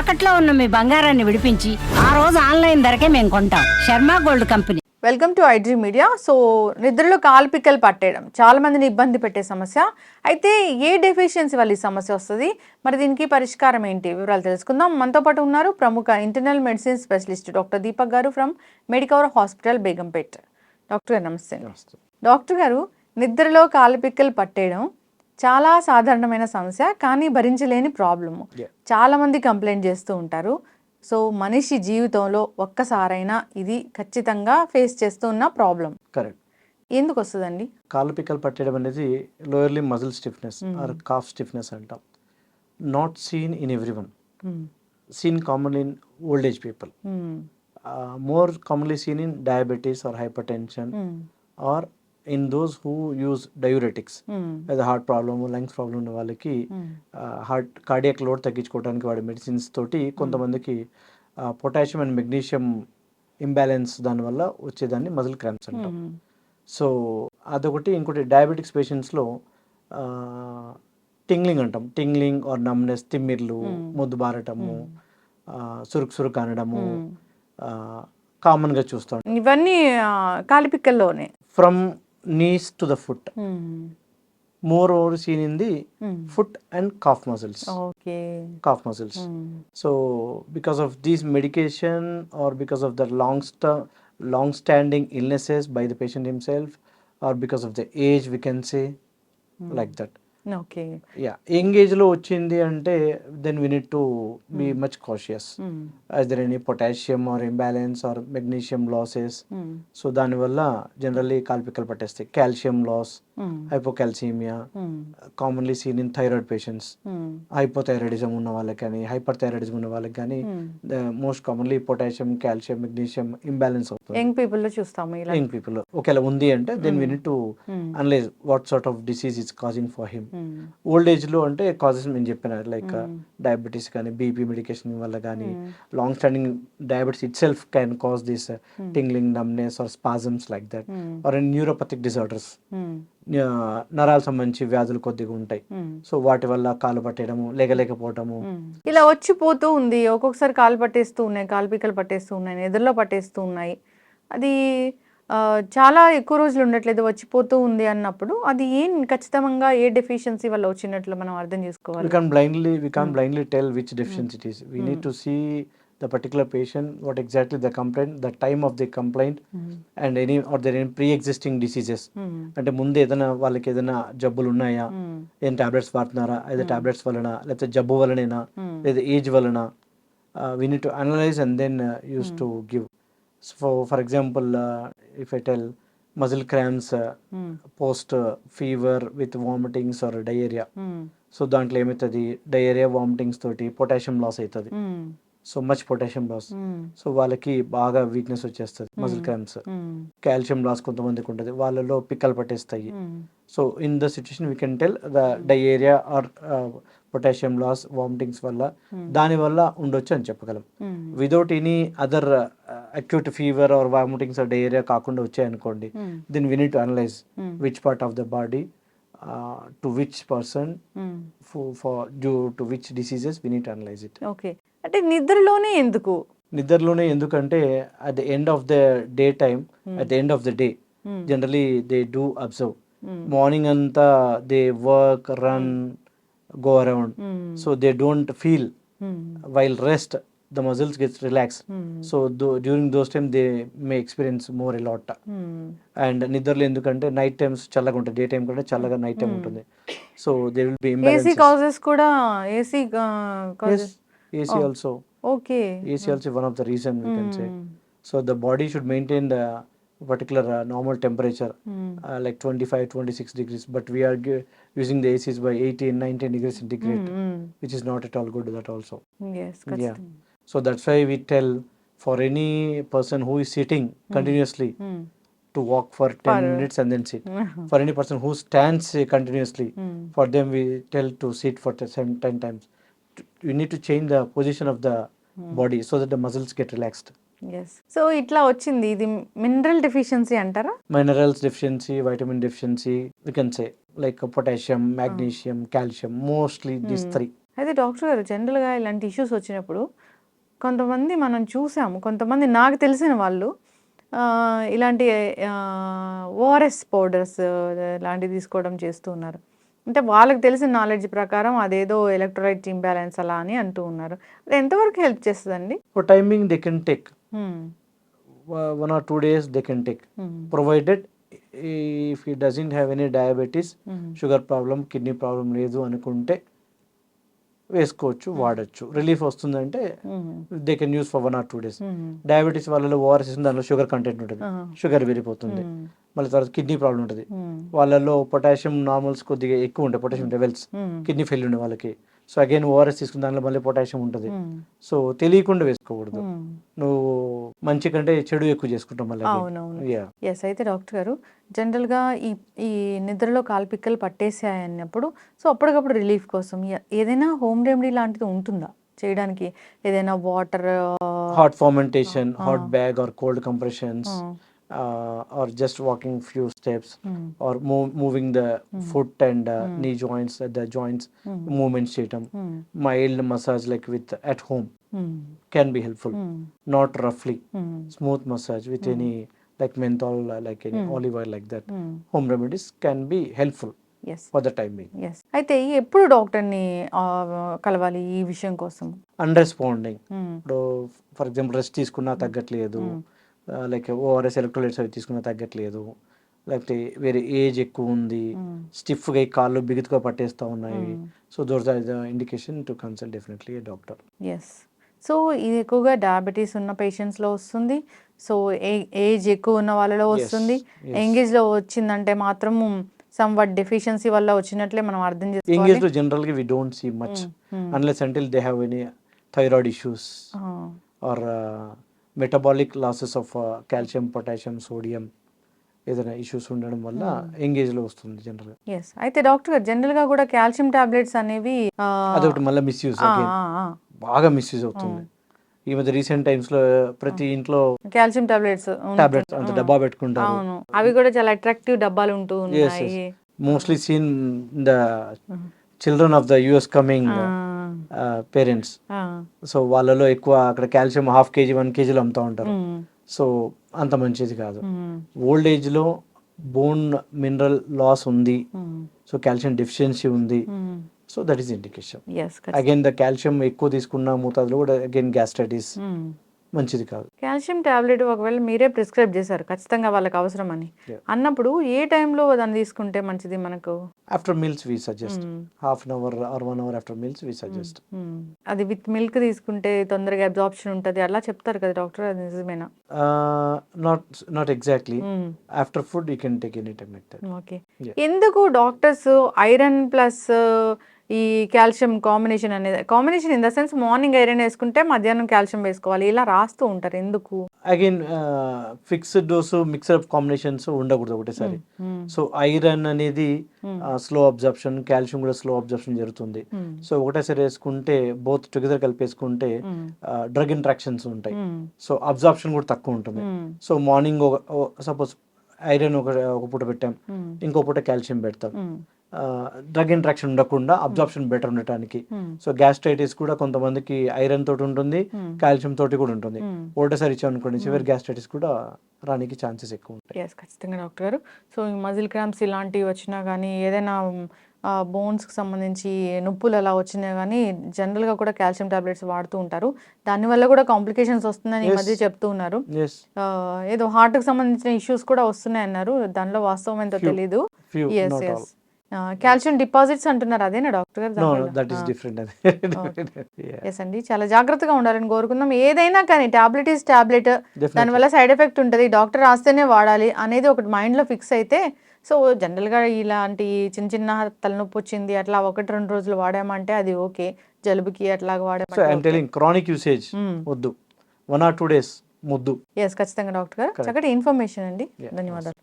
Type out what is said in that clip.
తాకట్లో ఉన్న మీ బంగారాన్ని విడిపించి ఆ రోజు ఆన్లైన్ ధరకే మేము కొంటాం. Sharma gold company. Welcome to iDream media. So నిద్రలో కాల్పికలు పట్టేయడం చాలా మందిని ఇబ్బంది పెట్టే సమస్య. అయితే ఏ డెఫిషియన్సీ వల్ల ఈ సమస్య వస్తుంది, మరి దీనికి పరిష్కారం ఏంటి, వివరాలు తెలుసుకుందాం. మనతో పాటు ఉన్నారు ప్రముఖ internal medicine specialist doctor Deepak గారు from Medicover hospital, Begumpet. Doctor గారు నమస్తే. డాక్టర్ గారు, నిద్రలో కాల్పికలు పట్టేయడం చాలా సాధారణమైన సమస్య, కానీ భరించలేని ప్రాబ్లము. చాలా మంది కంప్లైంట్ చేస్తూ ఉంటారు. సో మనిషి జీవితంలో ఒక్కసారైనా ఇది ఖచ్చితంగా ఫేస్ చేస్తూ ఉన్న ప్రాబ్లం. కరెక్ట్. ఎందుకు వస్తుందండి? కాళ్ళు పిక్కలు పట్టడం అనేది లోయర్లీ muscle stiffness or calf stiffness అంటాం. Not seen in everyone, seen commonly in old age people, more commonly seen in diabetes or hypertension or in those who use diuretics. అది heart problem, lungs problem ఉన్న వాళ్ళకి heart cardiac load తగ్గించుకోవడానికి వాడే medicines తోటి కొంతమందికి potassium and magnesium imbalance దానివల్ల వచ్చేదాన్ని muscle cramps అంటాం. సో అదొకటి. ఇంకోటి డయాబెటిక్స్ పేషెంట్స్లో టింగ్లింగ్ అంటాం. టింగ్లింగ్ ఆర్ నమ్నెస్, తిమ్మిర్లు, మొద్దు బారటము, సురుకు అనడము కామన్గా చూస్తాం. ఇవన్నీ కాలిపిక్కల్లోనే. From knees to the foot, more over seen in the foot and calf muscles. Okay. Calf muscles. So because of these medication or because of the long standing illnesses by the patient himself, or because of the age, we can say like that. Okay. Yeah, young age లో వచ్చింది అంటే then we need to be much cautious. Is there any potassium or imbalance or magnesium losses? So దానివల్ల generally కాల్పికలు పట్టేస్తాయి. Calcium loss, hypocalcemia commonly seen in thyroid patients. Hypothyroidism ఉన్న వాళ్ళకి కానీ hyper thyroidism ఉన్న వాళ్ళకి కానీ most commonly potassium, calcium, magnesium imbalance అవుతుంది. యంగ్ పీపుల్ లో చూస్తాము. యంగ్ పీపుల్ ఒకవేళ ఉంది అంటే then we need to analyze what sort of disease is causing for him. Old age లో అంటే కాజెస్ నేను చెప్పిన లైక్ డయాబెటీస్ కానీ, బీపీ మెడికేషన్ వల్ల కానీ, long standing diabetes itself can cause this tingling, numbness or spasms like that, or neuropathic disorders, నరాలు సంబంధించి వ్యాధులు కొద్దిగా ఉంటాయి. సో వాటి వల్ల కాలు పట్టేయడము, లేకపోవటము ఇలా వచ్చిపోతూ ఉంది. ఒక్కొక్కసారి కాలు పట్టేస్తూ ఉన్నాయి, కాలుపికలు పట్టేస్తూ ఉన్నాయి, ఎదురులో పట్టేస్తూ ఉన్నాయి. అది చాలా ఎక్కువ రోజులు ఉండట్లేదు, వచ్చిపోతూ ఉంది అన్నప్పుడు అది ఏం ఖచ్చితంగా ఏ డెఫిషియన్సీ వల్ల వచ్చినట్లు మనం అర్థం చేసుకోవాలి. we can't blindly tell which deficiency it is. We need to see the particular patient, what exactly the complaint, the time of the complaint, and any or there any pre-existing diseases. అంటే ముందు ఏదైనా వాళ్ళకి ఏదైనా జబ్బులు ఉన్నాయా, ఏం tablets వాడుతున్నారా, అయితే టాబ్లెట్స్ వలన లేకపోతే జబ్బు వలనేనా లేదా ఏజ్ వలన, we need to analyze and then use to give. So for example, if I tell muscle cramps post fever with vomitings or diarrhea, so దాంట్లో ఏమవుతుంది, డయేరియా, వామిటింగ్స్ తోటి పొటాషియం లాస్ అవుతుంది. So much potassium loss, so వాళ్ళకి బాగా weakness వచ్చేస్తుంది, muscle cramps. Calcium loss కొంతమందికి ఉంటుంది, వాళ్ళలో పిక్కలు పట్టేస్తాయి. So in the situation we can tell the diarrhoea or potassium loss, vomitings వల్ల దాని వల్ల ఉండొచ్చు అని చెప్పగలం. Without any other acute fever or vomitings or diarrhoea కాకుండా వచ్చాయనుకోండి, then we need to analyse which part of the body, to which person, for due to which diseases we need to analyze it. Okay. అంటే నిద్రలోనే ఎందుకు? నిద్రలోనే ఎందుకంటే at the end of the day time, at the end of the day, generally they do observe. Morning anta they work, run, go around, so they don't feel while rest the muscles gets relaxed. So during those time they may experience more a lot. And నిద్రలో ఎందుకంటే night times చల్లగా ఉంటుంది, day time కంటే చల్లగా night time ఉంటుంది. So there will be imbalances. AC causes కూడా, AC causes, AC also. Okay. AC also one of the reason we can say. So the body should maintain the particular normal temperature, like 25-26 degrees, but we are using the ACs by 18-19 degrees centigrade, which is not at all good, that also. Yes, yeah. So that's why we tell for any person who is sitting continuously to walk for 10 minutes and then sit. For any person who stands continuously, for them we tell to sit for 10 times. You need to change the position of the body so that the muscles get relaxed. Yes. So ఇట్లా వచ్చింది, ఇది mineral deficiency అంటారా? Minerals deficiency, vitamin deficiency, we can say, like potassium, magnesium, calcium, mostly these three. అయితే doctor గారు జనరల్గా ఇలాంటి issues వచ్చినప్పుడు కొంతమంది మనం చూసాము, కొంతమంది నాకు తెలిసిన వాళ్ళు ఇలాంటి ఓఆర్ఎస్ పౌడర్స్ ఇలాంటివి తీసుకోవడం చేస్తూ ఉన్నారు. అంటే వాళ్ళకి తెలిసిన నాలెడ్జ్ ప్రకారం అదేదో ఎలక్ట్రోలైట్ ఇంబ్యాలెన్స్ అలా అని అంటూ ఉన్నారు. అది ఎంతవరకు హెల్ప్ చేస్తుందండి? For timing they can take 1 or 2 days they can take, provided if he doesn't have any diabetes, sugar problem, kidney problem లేదు అనుకుంటే వేసుకోవచ్చు, వాడచ్చు. రిలీఫ్ వస్తుందంటే they can use for 1 or 2 days. Diabetes వాళ్ళలో ఓఆర్ఎస్ దానిలో sugar content ఉంటుంది, sugar పెరిగిపోతుంది. మళ్ళీ తర్వాత కిడ్నీ ప్రాబ్లం ఉంటుంది, వాళ్ళలో పొటాషియం నార్మల్స్ కొద్దిగా ఎక్కువ ఉంటాయి, పొటాషియం లెవెల్స్, కిడ్నీ ఫెయిల్ ఉండే వాళ్ళకి. సో అగైన్ ఓఆర్ఎస్ తీసుకున్న దానిలో మళ్ళీ పొటాషియం ఉంటుంది. సో తెలియకుండా వేసుకోకూడదు, నువ్వు మంచి కంటే చెడు ఎక్కువ చేసుకుంటాం మళ్ళీ. అవునవును. ఎస్. అయితే డాక్టర్ గారు జనరల్గా ఈ నిద్రలో కాల్పిక్కలు పట్టేసాయన్నప్పుడు సో అప్పటికప్పుడు రిలీఫ్ కోసం ఏదైనా హోమ్ రెమెడీ లాంటిది ఉంటుందా చేయడానికి? ఏదైనా water, hot fermentation, hot bag or cold compressions, or just walking few steps, or moving the foot and knee joints, the joints movements చేయటం, mild massage like with at home can be helpful, not roughly, smooth massage with any like menthol, like any olive oil, like that. Home remedies can be helpful for the time being. Yes. అయితే ఎప్పుడు డాక్టర్ని కలవాలి ఈ విషయం కోసం? అన్రెస్పాండింగ్, ఇప్పుడు for example rest తీసుకున్నా తగ్గట్లేదు, లైక్ ఓఆర్ఎస్ ఎలక్ట్రోలైట్స్ అవి తీసుకున్నా తగ్గట్లేదు, లేకపోతే వేరే ఏజ్ ఎక్కువ ఉంది, స్టిఫ్గా కాళ్ళు బిగుతుగా పట్టేస్తూ ఉన్నాయి, so those are the indication to consult definitely a doctor. Yes. So ఇది ఎక్కువగా డయాబెటీస్ ఉన్న పేషెంట్స్లో వస్తుంది, సో ఏజ్ ఎక్కువ ఉన్న వాళ్ళలో వస్తుంది. యంగేజ్లో వచ్చిందంటే మాత్రం సమ్వాట్ డెఫిషియన్సీ వల్ల వచ్చినట్లే మనం అర్థం చేసుకోవాలి. యంగేజ్లో జనరల్గా we don't see much unless until they have any thyroid issues or metabolic losses of calcium, potassium, sodium ఏదైనా ఇష్యూస్ ఉండడం వల్ల ఎంగేజ్లో వస్తుంది జనరల్గా. ఎస్. అయితే డాక్టర్ గారు జనరల్గా కూడా కాల్షియం టాబ్లెట్స్ అనేవి అదొకటి మళ్ళీ మిస్యూజ్, బాగా మిస్యూజ్ అవుతుంది. ఈ మధ్య రీసెంట్ టైమ్స్ లో ప్రతి ఇంట్లో కాల్షియం టాబ్లెట్స్ అంత డబ్బా పెట్టుకుంటారు. అవి కూడా చాలా అట్రాక్టివ్ డబ్బాలు ఉంటూ ఉన్నాయి. Mostly seen the children of the US coming parents. So వాళ్ళలో ఎక్కువ అక్కడ కాల్షియం 1/2 kg 1 kg అమ్ముతా ఉంటారు. సో అంత మంచిది కాదు. ఓల్డ్ ఏజ్ లో బోన్ మినరల్ లాస్ ఉంది, సో కాల్షియం డెఫిషియన్సీ ఉంది, so that is indication. Again the calcium ఎక్కువ తీసుకున్న మోతాదులో కూడా అగైన్ గ్యాస్ట్రైటిస్ మంచిది కాదు. కాల్షియం టాబ్లెట్ ఒకవేళ మీరే ప్రిస్క్రైబ్ చేశారు ఖచ్చితంగా వాళ్ళకి అవసరం అని అన్నప్పుడు ఏ టైంలో దాన్ని తీసుకుంటే మంచిది మనకు? After meals we suggest, half an hour or 1 hour after meals we suggest. అది విత్ మిల్క్ తీసుకుంటే తొందరగా అబ్జార్ప్షన్ ఉంటుంది అలా చెప్తారు కదా డాక్టర్, అది నిజమేనా? Not exactly. After food you can take any time like that. Okay. ఎందుకు డాక్టర్స్ ఐరన్ ప్లస్ ఈ కాల్షియం కాంబినేషన్ అనేది, combination in the sense morning iron వేసుకుంటే మధ్యాహ్నం కాల్షియం వేసుకోవాలి ఇలా రాస్తూ ఉంటారు, ఎందుకు? Again fixed dose mixer combinations ఉండకూడదు ఒకటేసారి. సో ఐరన్ అనేది స్లో అబ్జర్ప్షన్, కాల్షియం కూడా స్లో అబ్జర్ప్షన్ జరుగుతుంది. సో ఒకటేసారి వేసుకుంటే బోత్ టుగెదర్ కలిపేసుకుంటే డ్రగ్ ఇంట్రాక్షన్స్ ఉంటాయి, సో అబ్జర్ప్షన్ కూడా తక్కువ ఉంటుంది. సో మార్నింగ్ సపోజ్ ఐరన్ ఒక పూట పెట్టాం, ఇంకో పూట కాల్షియం పెడతాం, డ్రగ్ ఇంట్రాక్షన్ ఉండకుండా అబ్జార్ప్షన్ బెటర్ ఉండటానికి. సో గ్యాస్ట్రైటిస్ కూడా కొంతమందికి ఐరన్ తోటి ఉంటుంది, కాల్షియం తోటి కూడా ఉంటుంది. ఒకటేసారి ఇచ్చాం అనుకోండి సివియర్ గ్యాస్ట్రైటిస్ కూడా రానికి ఛాన్సెస్ ఎక్కువ ఉంటాయి. ఎస్, ఖచ్చితంగా డాక్టర్ గారు. సో ఈ మజిల్ క్రాంప్స్ ఇలాంటివి వచ్చినా కానీ ఏదైనా బోన్స్కి సంబంధించి నొప్పులు అలా వచ్చినా కానీ జనరల్గా కూడా కాల్షియం టాబ్లెట్స్ వాడుతూ ఉంటారు. దానివల్ల కూడా కాంప్లికేషన్స్ వస్తుందని ఈ మధ్య చెప్తూ ఉన్నారు. ఏదో హార్ట్కి సంబంధించిన ఇష్యూస్ కూడా వస్తున్నాయి అన్నారు, దానిలో వాస్తవం ఎంతో తెలీదు. ఎస్ ఎస్, కాల్షియం డిపాజిట్స్ అంటున్నారు, అదేనా డాక్టర్ గారు? ఎస్ అండి, చాలా జాగ్రత్తగా ఉండాలని కోరుకుందాం. ఏదైనా కానీ టాబ్లెట్ ఈజ్ టాబ్లెట్, దానివల్ల సైడ్ ఎఫెక్ట్ ఉంటుంది, డాక్టర్ రాస్తేనే వాడాలి అనేది ఒకటి మైండ్లో ఫిక్స్ అయితే, సో జనరల్గా ఇలాంటి చిన్న చిన్న తలనొప్పి వచ్చింది అట్లా 1-2 రోజులు వాడామంటే అది ఓకే, జలుబుకి అట్లాగా వాడామంటే. క్రానిక్ యూసేజ్ వద్దు, 1 or 2 days ముద్దు. ఎస్, ఖచ్చితంగా డాక్టర్ గారు, చక్కటి ఇన్ఫర్మేషన్ అండి, ధన్యవాదాలు.